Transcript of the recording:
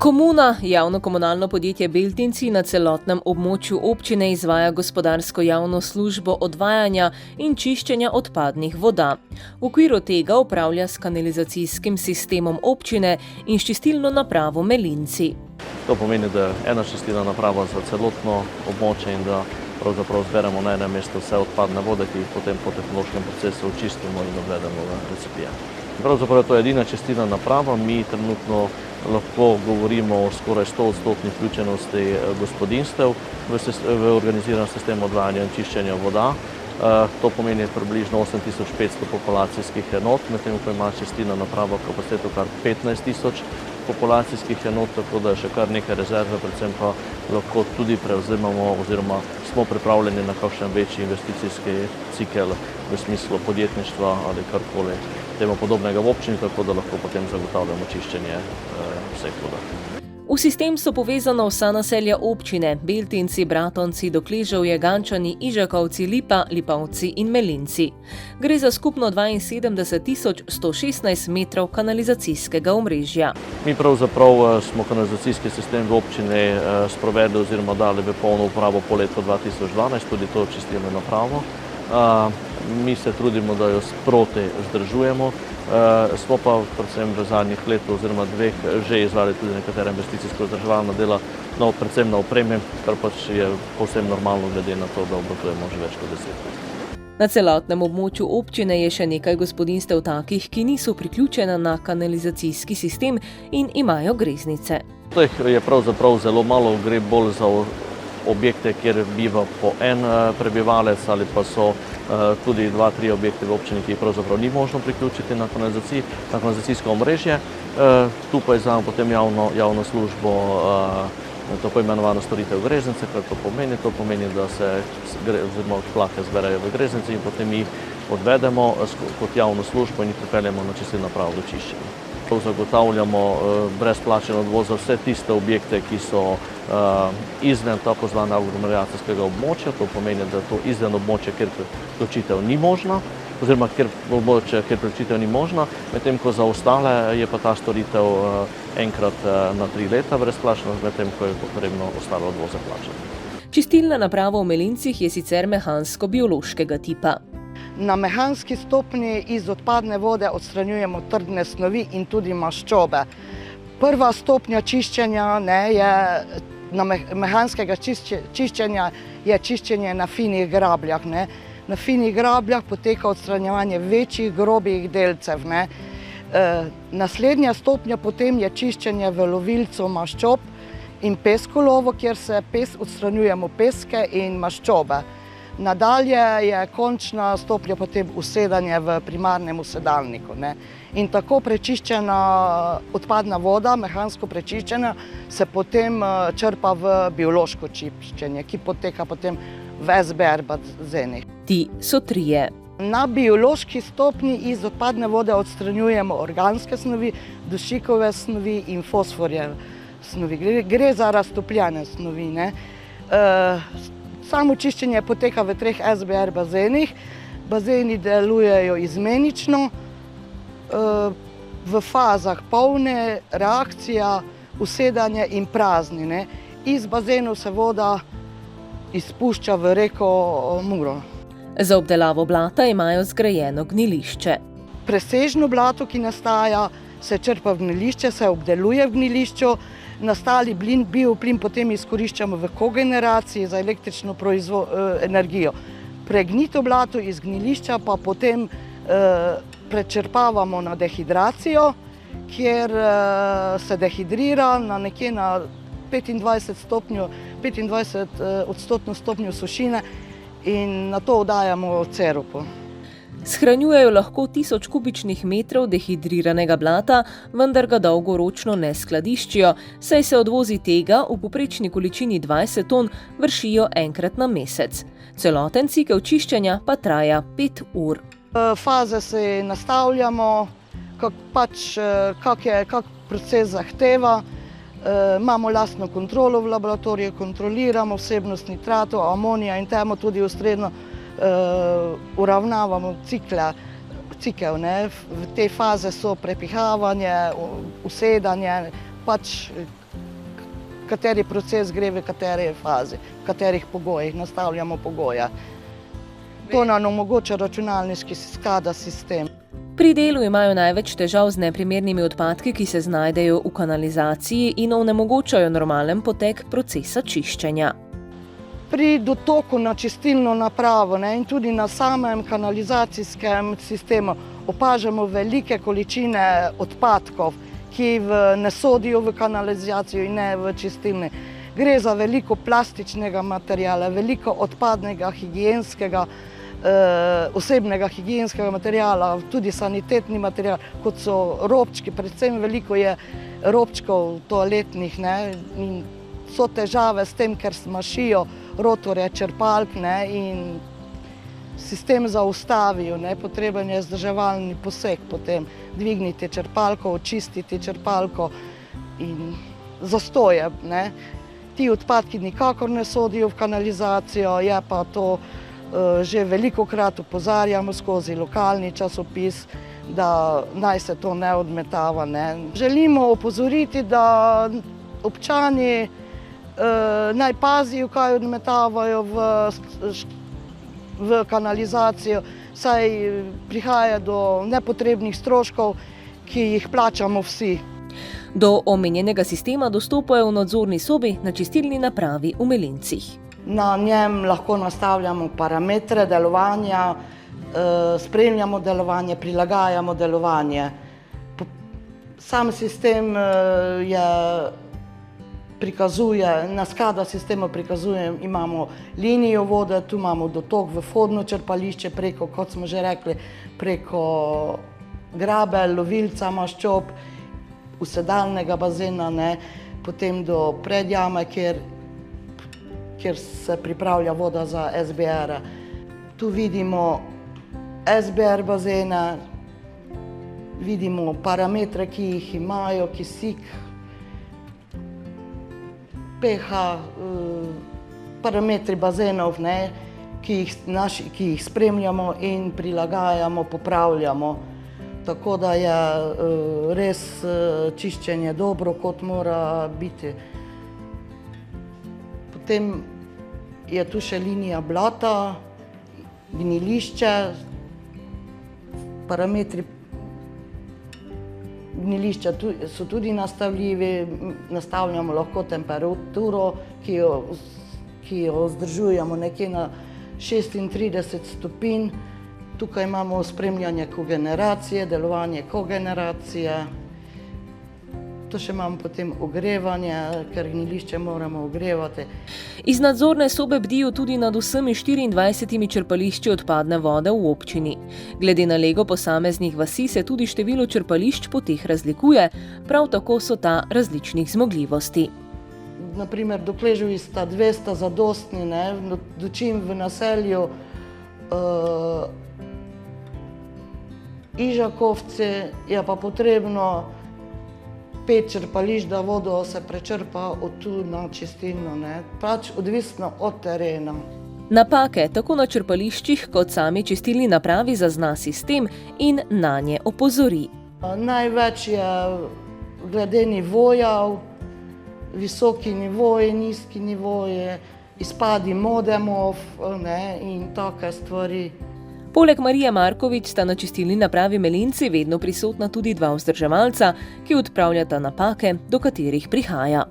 Komuna, javno komunalno podjetje Beltinci, na celotnem območju občine izvaja gospodarsko javno službo odvajanja in čiščenja odpadnih voda. V okviru tega upravlja s kanalizacijskim sistemom občine in s čistilno napravo Melinci. To pomeni, da je ena čistilna naprava za celotno območje in da pravzaprav zberemo na enem mestu vse odpadne vode, ki jih potem po tehnološkem procesu očistimo in odvedemo v recipient. Pravzaprav to je edina čistilna naprava. Mi trenutno lahko govorimo o skoraj 100% vključenosti gospodinjstev v organiziran sistem odvajanja in čiščenja voda. To pomeni približno 8500 populacijskih enot, medtem ko ima čistilna naprava kapaciteto kar 15000 populacijskih enot, tako da je še kar nekaj rezerve, predvsem pa lahko tudi prevzemamo oziroma smo pripravljeni na kakšen večji investicijski cikel v smislu podjetništva ali karkoli temu podobnega v občini, tako da lahko potem zagotavljamo čiščenje vseh voda. V sistem so povezana vsa naselja občine: Beltinci, Bratonci, Dokleževje, Gančani, Ižakovci, Lipa, Lipovci in Melinci. Gre za skupno 72116 metrov kanalizacijskega omrežja. Mi pravzaprav smo kanalizacijski sistem v občini sprovedli oziroma dali v polno uporabo po letu 2012, tudi to čistilno napravo. Mi se trudimo, da jo sproti vzdržujemo. Smo pa predvsem v zadnjih letih oziroma dveh že izvali tudi nekatera investicijsko vzdrževalna dela, predvsem na opremi, kar pač je povsem normalno glede na to, da obratujemo že več kot 10 let. Na celotnem območju občine je še nekaj gospodinjstev takih, ki niso priključena na kanalizacijski sistem in imajo greznice. Teh je pravzaprav zelo malo, gre bolj za objekte, kjer biva po en prebivalec ali pa so tudi 2-3 objekte v občini, ki jih pravzaprav ni možno priključiti na kanalizacijsko omrežje. Tu pa izvajamo potem javno službo, tako imenovano storitev greznice, kar to pomeni. To pomeni, da se tlake zberejo v greznici in potem jih odvedemo kot javno službo in jih pripeljemo na čistilno napravo do čiščenja. Zagotavljamo brezplačen odvoz za vse tiste objekte, ki so izven tako zvanega aglomeracijskega območja. To pomeni, da je to izven območja, kjer priključitev ni možna, oziroma območja, kjer priključitev ni možna, medtem ko za ostale je pa ta storitev enkrat na 3 leta brezplačna, medtem ko je potrebno ostale odvoze plačati. Čistilna naprava v Melincih je sicer mehansko-biološkega tipa. Na mehanski stopnji iz odpadne vode odstranjujemo trdne snovi in tudi maščobe. Prva stopnja čiščenja mehanskega čiščenja je čiščenje na finih grabljah. Na finih grabljah poteka odstranjevanje večjih grobih delcev. Naslednja stopnja potem je čiščenje v lovilcu maščob in peskolovo, kjer se odstranjujemo peske in maščobe. Nadalje je končna stopnja potem usedanje v primarnem usedalniku. In tako prečiščena odpadna voda, mehansko prečiščena, se potem črpa v biološko čiščenje, ki poteka potem v SBR bazenih. Ti so 3. Na biološki stopnji iz odpadne vode odstranjujemo organske snovi, dušikove snovi in fosforjeve snovi. Gre za raztopljene snovi. Samo čiščenje poteka v 3 SBR bazenih. Bazeni delujejo izmenično, v fazah polne, reakcija, usedanje in prazni. Iz bazenov se voda izpušča v reko Muro. Za obdelavo blata imajo zgrajeno gnilišče. Presežno blato, ki nastaja, se črpa v gnilišče, se obdeluje v gnilišču. Nastali bioplin potem izkoriščamo v kogeneraciji za električno energijo. Pregnito blato iz gnilišča pa potem prečrpavamo na dehidracijo, kjer se dehidrira nekje na 25% stopnjo sušine in na to oddajamo cerupu. Shranjujejo lahko 1000 kubičnih metrov dehidriranega blata, vendar ga dolgoročno ne skladiščijo, saj se odvozi tega v povprečni količini 20 ton vršijo enkrat na mesec. Celoten cikel čiščenja pa traja 5 ur. Faze se nastavljamo, kak proces zahteva. Imamo lastno kontrolo v laboratoriju, kontroliramo vsebnost nitratov, amonija in temu tudi ustrezno uravnavamo cikel. V te faze so prepihavanje, usedanje, kateri proces gre v kateri fazi, v katerih pogojih, nastavljamo pogoje. To nam omogoča računalniški SCADA sistem. Pri delu imajo največ težav z neprimernimi odpadki, ki se znajdejo v kanalizaciji in onemogočajo normalen potek procesa čiščenja. Pri dotoku na čistilno napravo in tudi na samem kanalizacijskem sistemu opažamo velike količine odpadkov, ki ne sodijo v kanalizacijo in ne v čistilni. Gre za veliko plastičnega materijala, veliko odpadnega higienskega, osebnega higienskega materijala, tudi sanitetni materijal, kot so robčki, predvsem veliko je robčkov toaletnih, in so težave s tem, ker smašijo rotore črpalk in sistem zaustavijo, potreben je vzdrževalni poseg, potem dvigniti črpalko, očistiti črpalko in zastoje. Ti odpadki nikakor ne sodijo v kanalizacijo, je pa to že velikokrat opozarjamo skozi lokalni časopis, da naj se to ne odmetava. Želimo opozoriti, da občani naj pazijo, kaj odmetavajo v kanalizacijo, saj prihaja do nepotrebnih stroškov, ki jih plačamo vsi. Do omenjenega sistema dostopajo v nadzorni sobi na čistilni napravi v Melincih. Na njem lahko nastavljamo parametre delovanja, spremljamo delovanje, prilagajamo delovanje. Sam sistem prikazuje, na SCADA sistemu prikazuje, imamo linijo vode, tu imamo dotok v vhodno črpališče preko, kot smo že rekli, preko grabe, lovilca maščob, usedalnega bazena, potem do predjame, kjer se pripravlja voda za SBR. Tu vidimo SBR bazene, vidimo parametre, ki jih imajo, kisik, pH, parametri bazenov, ki jih spremljamo in prilagajamo, popravljamo. Tako da je res čiščenje dobro, kot mora biti. Potem je tu še linija blata, gnilišče, parametri gnilišča so tudi nastavljivi, nastavljamo lahko temperaturo, ki jo vzdržujemo nekje na 36 stopinj. Tukaj imamo spremljanje kogeneracije, delovanje kogeneracije. To še imamo potem ogrevanje, ker gnilišče moramo ogrevati. Iz nadzorne sobe bdijo tudi nad vsemi 24 črpališči odpadne vode v občini. Glede na lego posameznih vasi se tudi število črpališč po teh razlikuje, prav tako so ta različnih zmogljivosti. Naprimer, do Kleževi sta 200 zadostni, dočim v naselju Ižakovci je pa potrebno 5 črpališč, da vodo se prečrpa od tu na čistilno, pač odvisno od terena. Napake tako na črpališčih kot sami čistilni napravi zazna sistem in nanje opozori. Največ je glede nivojev, visoki nivoji, nizki nivoji, izpadi modemov in take stvari. Poleg Marije Markovič sta na čistilni napravi Melinci vedno prisotna tudi 2 vzdrževalca, ki odpravljata napake, do katerih prihaja.